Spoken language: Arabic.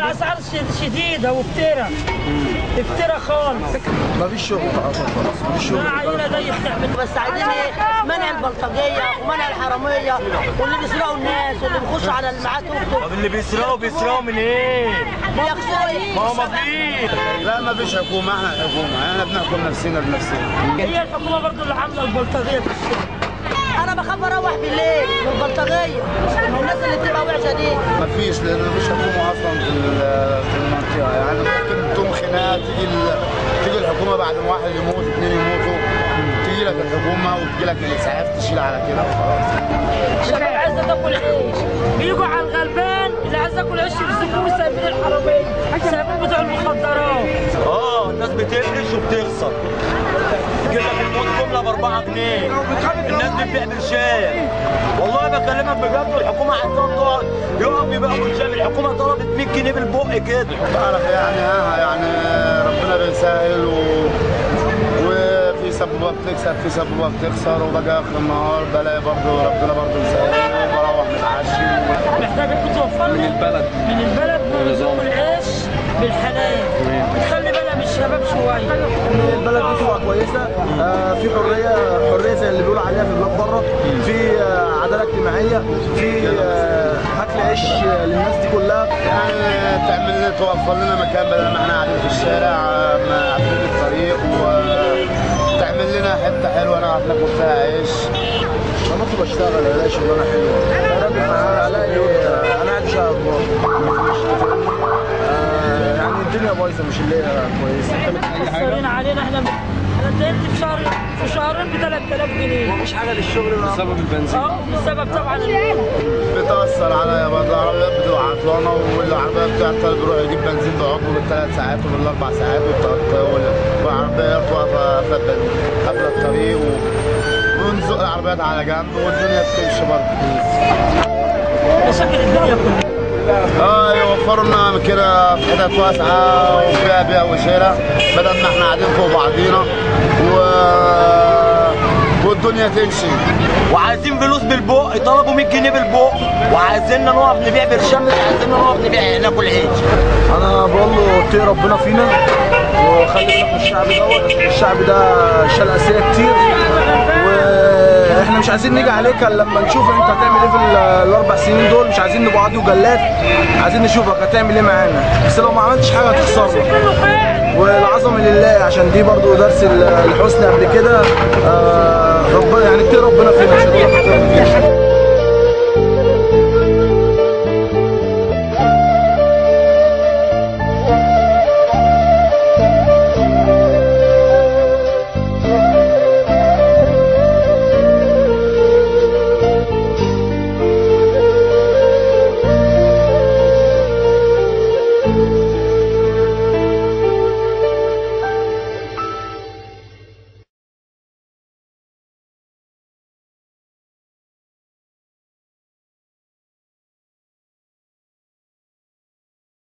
الاسعار شديده وافترا افترا خالص. مفيش شغل خلاص، مفيش شغل. عينه زي بتعمل. بس عايزين ايه؟ منع البلطجيه ومنع الحراميه واللي بيسرقوا الناس واللي بيخشوا على المعاد. طب اللي بيسرقوا من ايه؟ بيغسلوا ما هو مفيش. لا مفيش حكومه، احنا الحكومه، احنا بنحكم نفسنا بنفسنا. هي الحكومه برضه اللي عامله البلطجيه في الشارع. انا بخاف اروح بالليل من البلطجيه والناس اللي بتبقى وحشه دي. مفيش، لان مفيش حكومه اصلا في المنطقه، يعني ممكن تقوم خناقه تيجي الحكومه بعد ما واحد يموت اثنين يموتوا، تيجي لك الحكومه وتجي لك الاسعاف تشيل على كده وخلاص. الشباب عايزه تاكل عيش، بيجوا على الغلبان اللي عايز ياكل عيش يمسكوه سايبين الحراميه، سايبين بتوع المخدرات. الناس بتفرش وبتخسر. تجيب لك الموت جمله ب4 جنيه، الناس بتبيع برشام. والله بكلمك بجد، والحكومه عايزاهم تقعد يقف يبيعوا برشام، الحكومه طلبت 100 جنيه بالبق كده. تعرف يعني ربنا بيسهل وفي سبوبه بتكسب في سبوبه بتخسر، وباجي اخر النهار بلاقي برضه ربنا برضه مسهل وبروح متعشي. محتاج توفر من البلد ونظام العيش بالحلال، بتخلي بالها من الشباب شويه. البلد دي تبقى كويسه، في حريه زي اللي بيقولوا عليها في بلاد بره، في عداله اجتماعيه، في اكل عيش للناس دي كلها. يعني تعمل لنا توفر لنا مكان بدل ما احنا قاعدين في الشارع قافلين الطريق، وتعمل لنا حته حلوه نعرف ناكل فيها عيش. انا ممكن بشتغل الاقي شغلانه حلوه، يا راجل انا قاعد شهر يعني الدنيا بايظه مش اللي هي كويسه. مصرين علينا احنا انتهيت في شهرين ب 3000 جنيه. مفيش حاجه للشغل بسبب البنزين. بسبب طبعا بتأثر عليا برضه، العربيات بتبقى عطلانه والعربيه بتعطل بيروح يجيب بنزين بعقله بال3 ساعات وبال4 ساعات، والعربيات واقفه قبل الطريق ونزق العربيات على جنب والدنيا بتمشي برضه. مشاكل الدنيا كلها. يوفروا لنا كده في حتت واسعه وفيها بيع وشراء بدل ما احنا قاعدين فوق بعضينا والدنيا تمشي. وعايزين فلوس بالبق، طلبوا 100 جنيه بالبق، وعايزيننا نقف نبيع برشام، مش عايزيننا نقف نبيع ناكل عيش. انا بقول له اتقي ربنا فينا وخلي بالك من الشعب دوت، الشعب ده شال اسيه كتير، واحنا مش عايزين نيجي عليك الا لما نشوف انت هتعمل ايه في ال4 سنين دول. مش عايزين نبقى قاضي وجلاد، عايزين نشوفك هتعمل ايه معانا، بس لو ما عملتش حاجه هتخسرنا. والعظمه لله، عشان دي برضو درس الحسن قبل كده. ربنا يعني اتقي ربنا فينا.